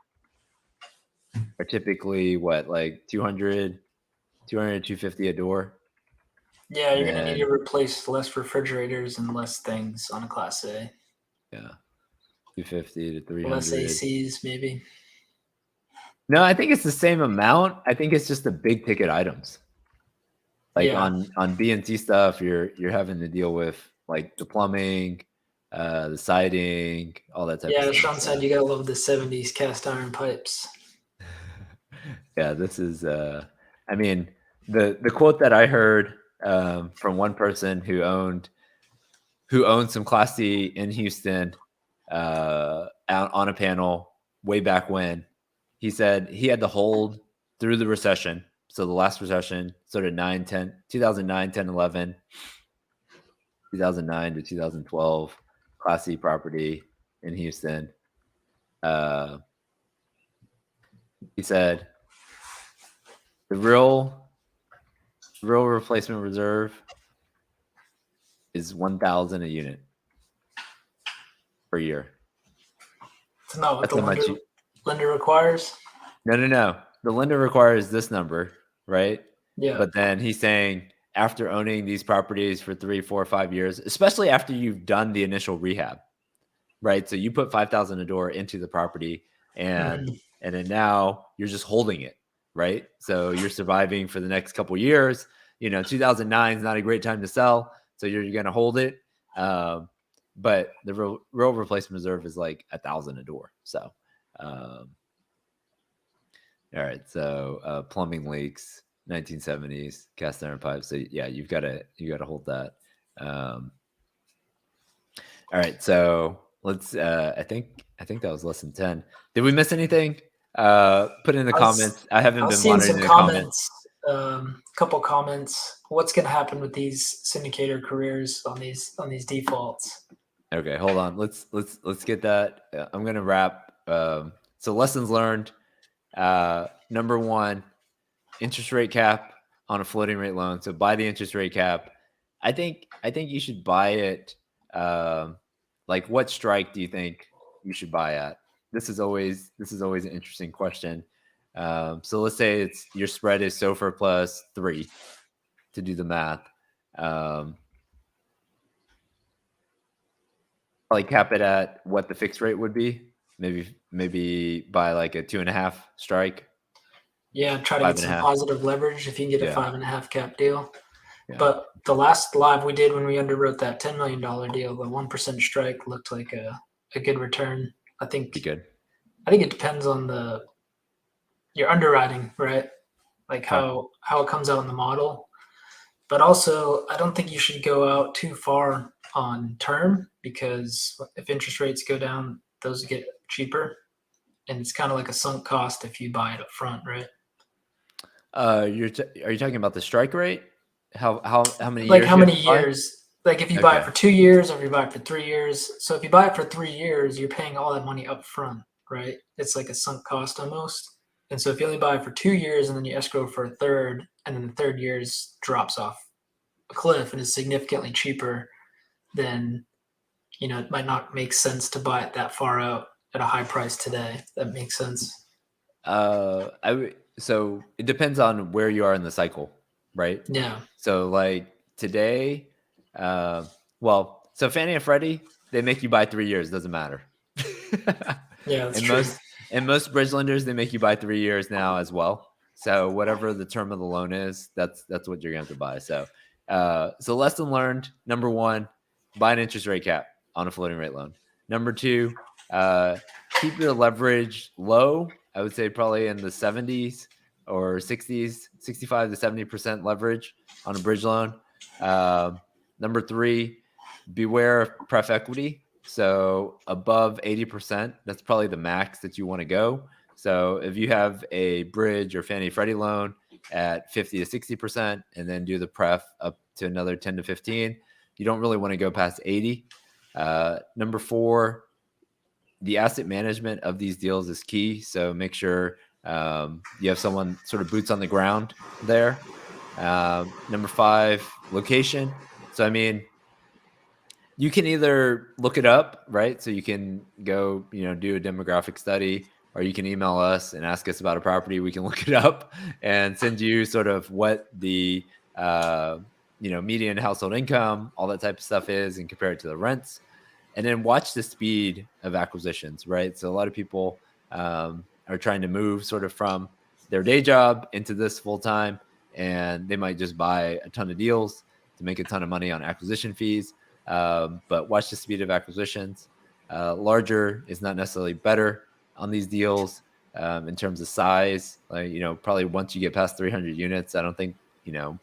are typically what, like 200, 250 a door? Yeah, you're going to need to replace less refrigerators and less things on a Class A. Yeah, 250 to 300. Less ACs, maybe. No, I think it's the same amount. I think it's just the big ticket items. Like on B and C stuff, you're having to deal with like the plumbing, the siding, all that type of stuff. Yeah, Sean said you gotta love the 70s cast iron pipes. Yeah, this is I mean, the quote that I heard from one person who owned some Class C in Houston out on a panel way back when. He said he had to hold through the recession. So the last recession, sort of 2009, 10, 11, 2009 to 2012, Class C property in Houston. He said the real replacement reserve is 1,000 a unit per year. That's not what the lender requires. No. The lender requires this number, right? Yeah. But then he's saying after owning these properties for 3, 4, 5 years, especially after you've done the initial rehab, right? So you put 5,000 a door into the property, and then now you're just holding it, right? So you're surviving for the next couple of years. 2009 is not a great time to sell, so you're going to hold it. But the real replacement reserve is like 1,000 a door. So, all right. So plumbing leaks, 1970s, cast iron pipes. So yeah, you got to hold that. All right. So let's. I think that was lesson 10. Did we miss anything? Put in the I was comments. I haven't I was been seeing monitoring some the comments. comments, couple comments. What's going to happen with these syndicator careers on these defaults? Okay, hold on. Let's get that. I'm gonna wrap. So lessons learned. Number one, interest rate cap on a floating rate loan. So buy the interest rate cap. I think you should buy it. Like, what strike do you think you should buy at? This is always an interesting question. So let's say it's your spread is SOFR plus 3 to do the math. Um, Probably cap it at what the fixed rate would be. Maybe buy like a 2.5 strike, Yeah, try to five get and a some half. positive leverage if you can get a Yeah, 5.5 cap deal. yeah, But the last live we did when we underwrote that $10 million deal, the 1% strike looked like a good return. I think be good. I think it depends on the your underwriting, right? Like Okay. how it comes out in the model. But also, I don't think you should go out too far on term because if interest rates go down, those get cheaper, and it's kind of like a sunk cost if you buy it up front, right? Are you talking about the strike rate? How many Like years how you have many to buy? years? Like if you buy it Okay. for 2 years or if you buy it for 3 years. So if you buy it for 3 years, you're paying all that money up front, right? It's like a sunk cost almost. And so if you only buy it for 2 years and then you escrow for a third, and then the third years drops off a cliff and is significantly cheaper, then it might not make sense to buy it that far out at a high price today. That makes sense. So it depends on where you are in the cycle, right? Yeah. So like today, uh, well, so Fannie and Freddie, they make you buy 3 years. Doesn't matter. Yeah, that's and true. most bridge lenders, they make you buy 3 years now as well. So whatever the term of the loan is, that's what you're gonna have to buy. So lesson learned: number one, buy an interest rate cap on a floating rate loan. Number two, uh, keep your leverage low. I would say probably in the 70s or 60s, 65 to 70% leverage on a bridge loan. Number three, beware of pref equity. So above 80%, that's probably the max that you want to go. So if you have a bridge or Fannie Freddie loan at 50 to 60% and then do the pref up to another 10 to 15, you don't really want to go past 80. Number four, the asset management of these deals is key. So make sure you have someone sort of boots on the ground there. Number five, location. So, I mean, you can either look it up, right? So you can go, do a demographic study, or you can email us and ask us about a property. We can look it up and send you sort of what the median household income, all that type of stuff is, and compare it to the rents. And then watch the speed of acquisitions, right? So a lot of people are trying to move sort of from their day job into this full time, and they might just buy a ton of deals to make a ton of money on acquisition fees. But watch the speed of acquisitions. Larger is not necessarily better on these deals in terms of size. Like, probably once you get past 300 units, I don't think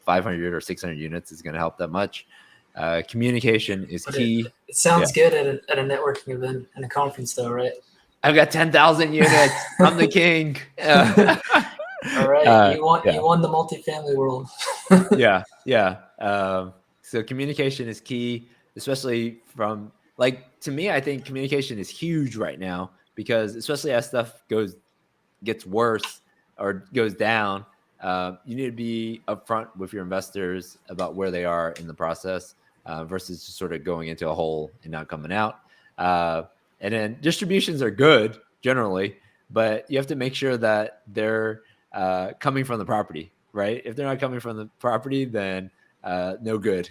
500 or 600 units is going to help that much. Communication is But it, key. it Yeah, sounds good at a networking event and a conference, though, right? I've got 10,000 units. I'm the king. All right, Yeah, you won the multifamily world. yeah. So communication is key, especially from, like, to me, I think communication is huge right now because especially as stuff gets worse or goes down, you need to be upfront with your investors about where they are in the process versus just sort of going into a hole and not coming out. Uh, and then distributions are good generally, but you have to make sure that they're coming from the property, right? If they're not coming from the property, then no good,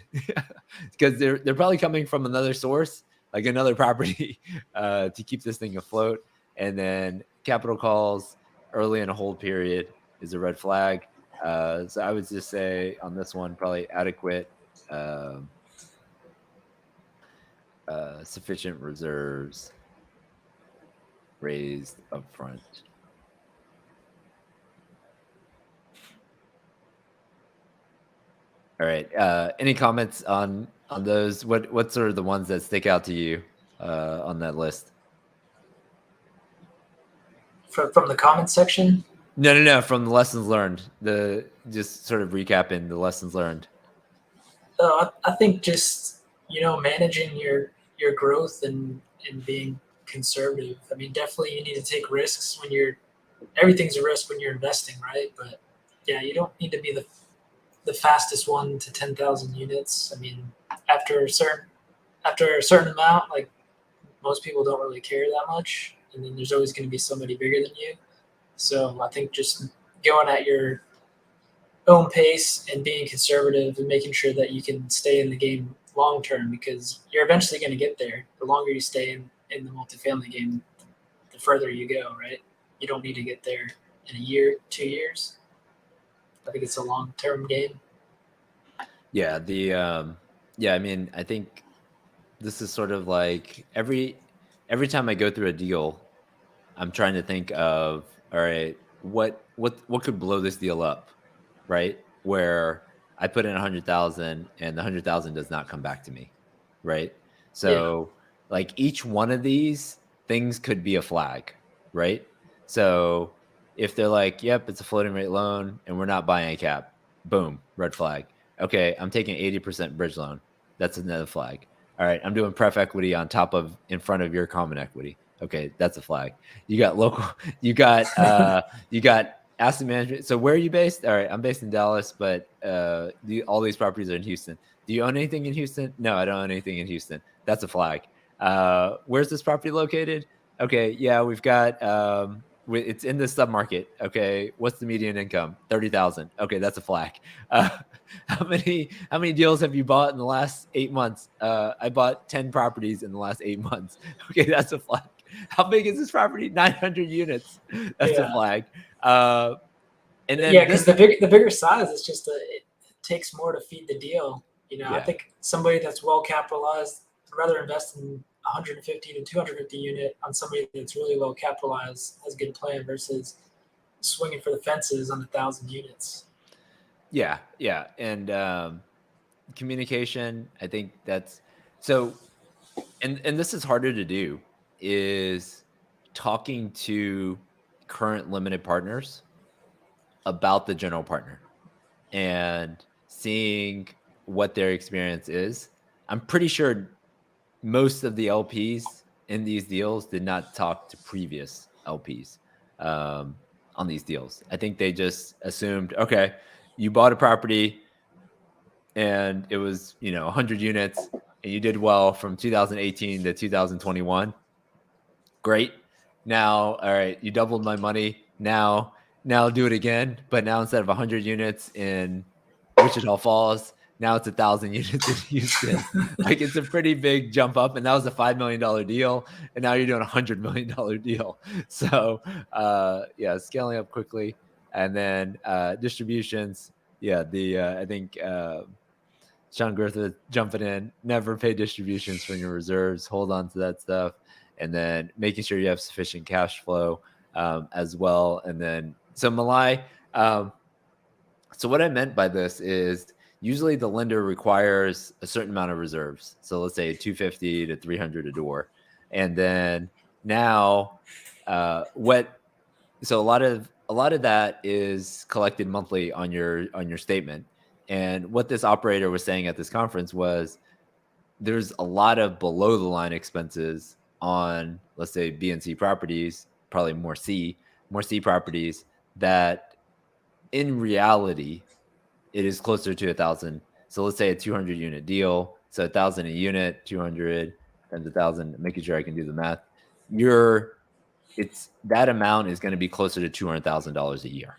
because they're probably coming from another source, like another property, to keep this thing afloat. And then capital calls early in a hold period is a red flag. So I would just say on this one, probably adequate, sufficient reserves raised upfront. All right. Any comments on those? What sort of the ones that stick out to you on that list? from the comments section. No. From the lessons learned, just sort of recapping the lessons learned. I think just managing your growth and being conservative. I mean, definitely you need to take risks when you're everything's a risk when you're investing, right? But yeah, you don't need to be the fastest one to 10,000 units. I mean, after a certain amount, like most people don't really care that much, and then there's always going to be somebody bigger than you. So I think just going at your own pace and being conservative and making sure that you can stay in the game long term, because you're eventually going to get there. The longer you stay in the multifamily game, the further you go, right? You don't need to get there in a year, 2 years. I think it's a long term game. Yeah, yeah, I mean, I think this is sort of like every time I go through a deal, I'm trying to think of, all right, what could blow this deal up, right? Where I put in 100,000 and the 100,000 does not come back to me, right? Yeah. So like each one of these things could be a flag, right? So if they're like, yep, it's a floating rate loan and we're not buying a cap, boom, red flag. Okay, I'm taking 80% bridge loan. That's another flag. All right, I'm doing pref equity on top of in front of your common equity. Okay, that's a flag. You got local, you got you got asset management. So where are you based? All right, I'm based in Dallas, but all these properties are in Houston. Do you own anything in Houston? No, I don't own anything in Houston. That's a flag. Where's this property located? Okay, yeah, we've got it's in this submarket. Okay, what's the median income? 30,000. Okay, that's a flag. Uh, how many deals have you bought in the last 8 months? I bought 10 properties in the last 8 months. Okay, that's a flag. How big is this property? 900 units. That's a Yeah. flag. And Yeah, then because this, the bigger size, it takes more to feed the deal. I yeah, think somebody that's well capitalized would rather invest in 150 to 250 unit on somebody that's really well capitalized, has a good plan versus swinging for the fences on 1,000 units. yeah, and communication. I think that's so. And this is harder to do. Is talking to current limited partners about the general partner and seeing what their experience is. I'm pretty sure most of the LPs in these deals did not talk to previous LPs on these deals. I think they just assumed, okay, you bought a property and it was 100 units and you did well from 2018 to 2021. Great. Now, all right, you doubled my money. Now do it again, but now instead of 100 units in Wichita Falls, now it's 1,000 units in Houston. Like it's a pretty big jump up, and that was a $5 million deal, and now you're doing $100 million deal. So, yeah, scaling up quickly, and then distributions. Yeah, I think Sean Griffith jumping in, never pay distributions from your reserves, hold on to that stuff, and then making sure you have sufficient cash flow as well. And then, so Malai, so what I meant by this is usually the lender requires a certain amount of reserves. So let's say 250 to 300 a door. And then now, what so a lot of that is collected monthly on your statement. And what this operator was saying at this conference was there's a lot of below the line expenses on, let's say, B and C properties, probably more C properties, that in reality it is closer to 1,000. So let's say a 200 unit deal, so 1,000 a unit, 200 times 1,000, making sure I can do the math. It's that amount is going to be closer to $200,000 a year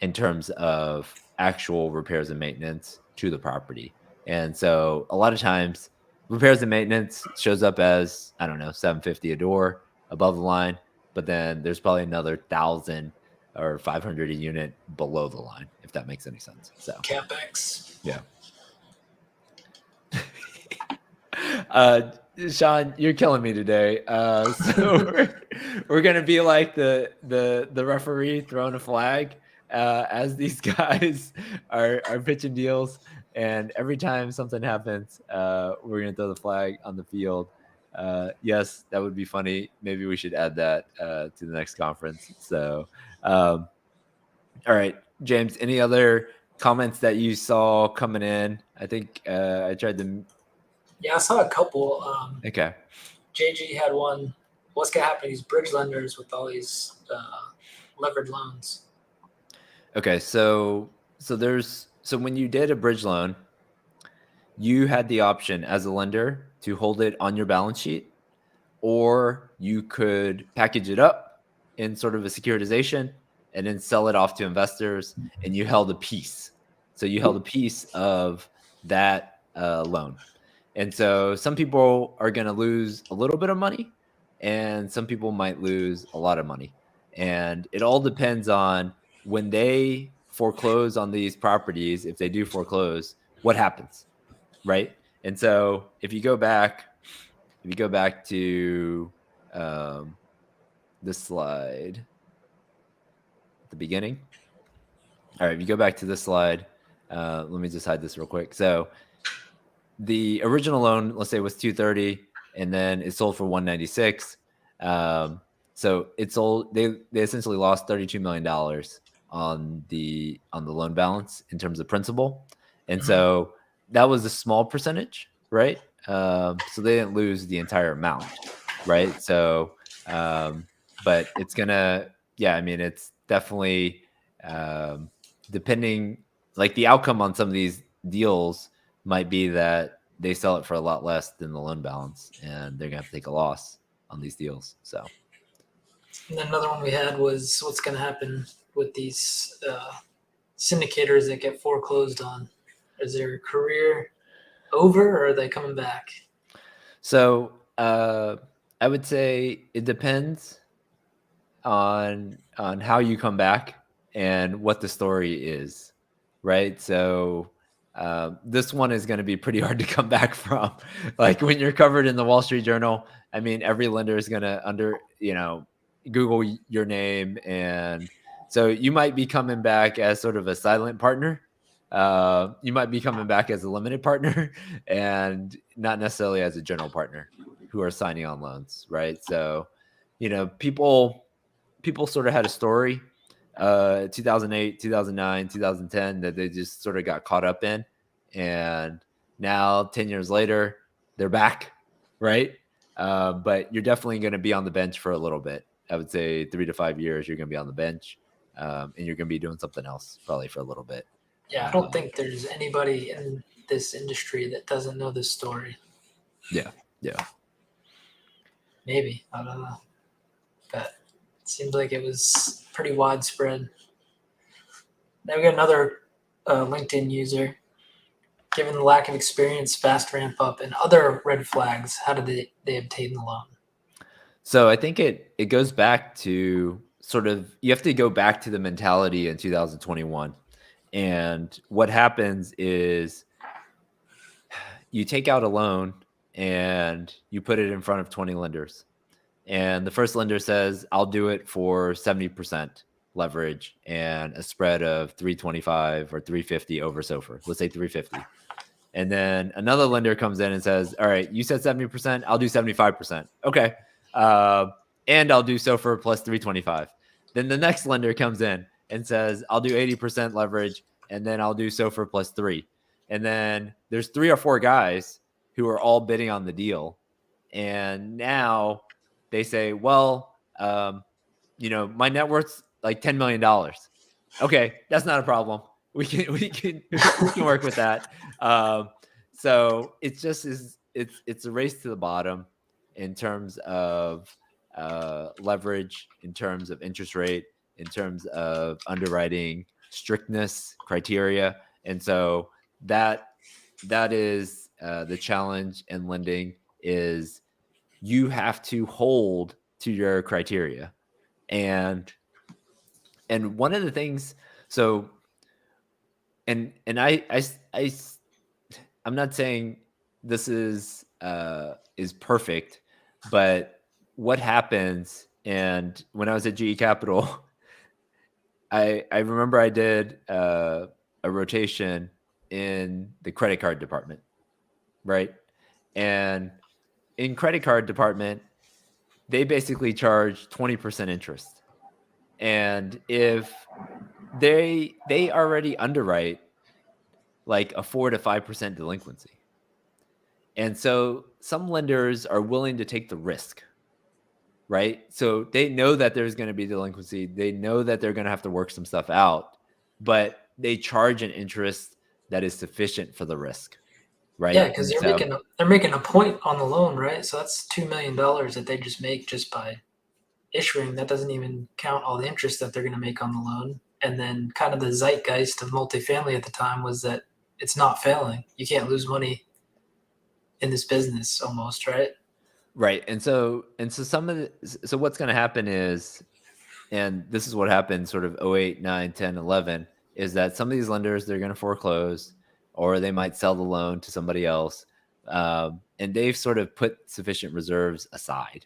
in terms of actual repairs and maintenance to the property. And so a lot of times repairs and maintenance shows up as, I don't know, 750 a door above the line, but then there's probably another 1,000 or 500 a unit below the line, if that makes any sense. So CapEx. yeah. uh Sean, you're killing me today. So we're gonna be like the referee throwing a flag as these guys are pitching deals, and every time something happens, we're gonna throw the flag on the field. Yes, that would be funny. Maybe we should add that to the next conference. So, um, all right, James, any other comments that you saw coming in? I think I tried to. Yeah, I saw a couple. Okay. JG had one. What's gonna happen to these bridge lenders with all these levered loans? Okay. So when you did a bridge loan, you had the option as a lender to hold it on your balance sheet, or you could package it up in sort of a securitization and then sell it off to investors, and you held a piece. So you held a piece of that loan. And so some people are going to lose a little bit of money, and some people might lose a lot of money. And it all depends on when they foreclose on these properties, if they do foreclose, what happens, right? And so if you go back to um, this slide at the beginning. All right, if you go back to this slide, let me just hide this real quick. So the original loan, let's say, was 230, and then it sold for 196. So it sold. They essentially lost $32 million on the loan balance in terms of principal, and Mhm. so that was a small percentage, right? So they didn't lose the entire amount, right? So, but it's gonna, yeah. I mean, it's definitely depending, like the outcome on some of these deals might be that they sell it for a lot less than the loan balance, and they're gonna have to take a loss on these deals. So, And then another one we had was what's gonna happen with these syndicators that get foreclosed on? Is their career over, or are they coming back? so I would say it depends on how you come back and what the story is, right? So this one is going to be pretty hard to come back from. Like when you're covered in the Wall Street Journal, I mean, every lender is going to Google your name, and so you might be coming back as sort of a silent partner. You might be coming back as a limited partner, and not necessarily as a general partner who are signing on loans, right? So, people sort of had a story 2008, 2009, 2010 that they just sort of got caught up in, and now 10 years later they're back, right? But you're definitely going to be on the bench for a little bit. I would say 3 to 5 years you're going to be on the bench, and you're going to be doing something else probably for a little bit. Yeah, I don't think there's anybody in this industry that doesn't know this story. Yeah, yeah. Maybe, I don't know, but it seems like it was pretty widespread. Now we got another LinkedIn user. Given the lack of experience, fast ramp up, and other red flags, how did they obtain the loan? So I think it goes back to sort of, you have to go back to the mentality in 2021. And what happens is you take out a loan and you put it in front of 20 lenders. And the first lender says, I'll do it for 70% leverage and a spread of 325 or 350 over SOFR. Let's say 350. And then another lender comes in and says, all right, you said 70%, I'll do 75%. Okay. Uh, and I'll do SOFR plus 325. Then the next lender comes in and says, I'll do 80% leverage, and then I'll do SOFR plus three. And then there's 3 or 4 guys who are all bidding on the deal. And now they say, well, my net worth's like $10 million. Okay, that's not a problem. We can work with that. So it's just it's a race to the bottom in terms of leverage, in terms of interest rate, in terms of underwriting strictness criteria, and so that is the challenge in lending is you have to hold to your criteria. And one of the things, so and I'm not saying this is perfect, but what happens, and when I was at GE Capital, I remember I did a rotation in the credit card department, right? And in credit card department, they basically charge 20% interest. And if they already underwrite like a 4 to 5% delinquency. And so some lenders are willing to take the risk, right? So they know that there's going to be delinquency. They know that they're going to have to work some stuff out, but they charge an interest that is sufficient for the risk, Yeah, right? because And so they're making a point on the loan, right? So that's $2 million that they just make just by issuing. That doesn't even count all the interest that they're going to make on the loan. And then kind of the zeitgeist of multifamily at the time was that it's not failing. You can't lose money in this business almost, right? right. And so some of so what's going to happen is, and this is what happened sort of 08, 9, 10, 11, is that some of these lenders, they're going to foreclose or they might sell the loan to somebody else. And they've sort of put sufficient reserves aside,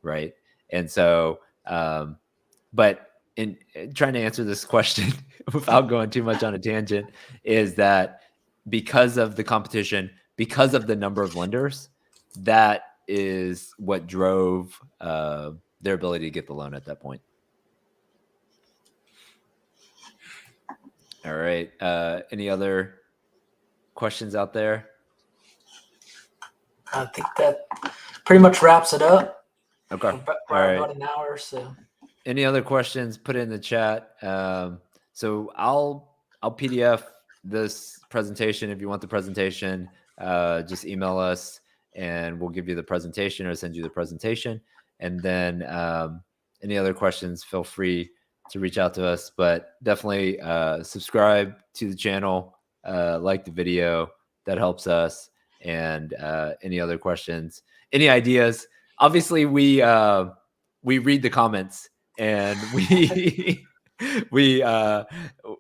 right? And so, but in trying to answer this question without going too much on a tangent, is that because of the competition, because of the number of lenders, that is what drove their ability to get the loan at that point. All right. Any other questions out there? I think that pretty much wraps it up. Okay. We're All right. about an hour, so Any other questions? Put it in the chat. So I'll PDF this presentation. If you want the presentation, just email us and we'll give you the presentation or send you the presentation. And then any other questions, feel free to reach out to us. But definitely subscribe to the channel, like the video. That helps us. And any other questions, any ideas? Obviously, we read the comments and we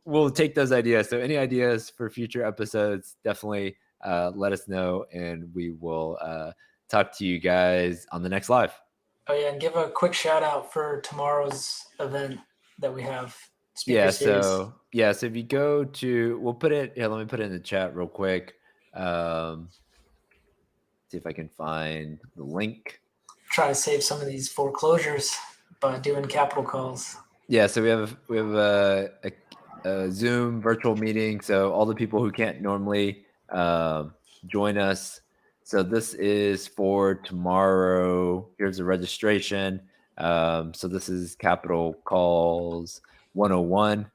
will take those ideas. So any ideas for future episodes, definitely let us know, and we will talk to you guys on the next live. oh yeah, and give a quick shout out for tomorrow's event that we have. Yeah. Series. So if you go to, we'll put it here. Let me put it in the chat real quick. See if I can find the link. Try to save some of these foreclosures by doing capital calls. Yeah, so we have a Zoom virtual meeting. So all the people who can't normally join us. So this is for tomorrow. Here's the registration. So this is Capital Calls 101.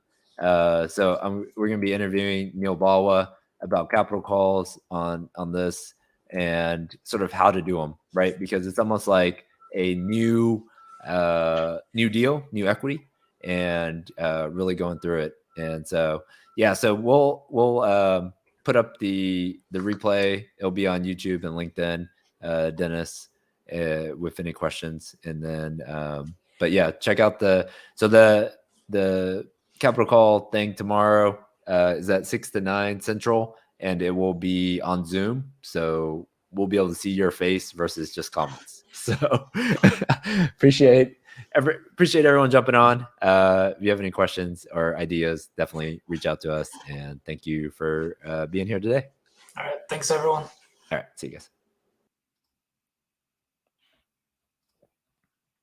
So we're going to be interviewing Neil Balwa about capital calls on this and sort of how to do them, right? Because it's almost like a new deal, new equity, and really going through it. And so so we'll put up the replay. It'll be on YouTube and LinkedIn, Dennis, with any questions. And then but yeah, check out the capital call thing tomorrow is at 6 to 9 Central, and it will be on Zoom. So we'll be able to see your face versus just comments. So appreciate everyone jumping on. If you have any questions or ideas, definitely reach out to us. And thank you for being here today. All right. Thanks, everyone. All right. See you guys.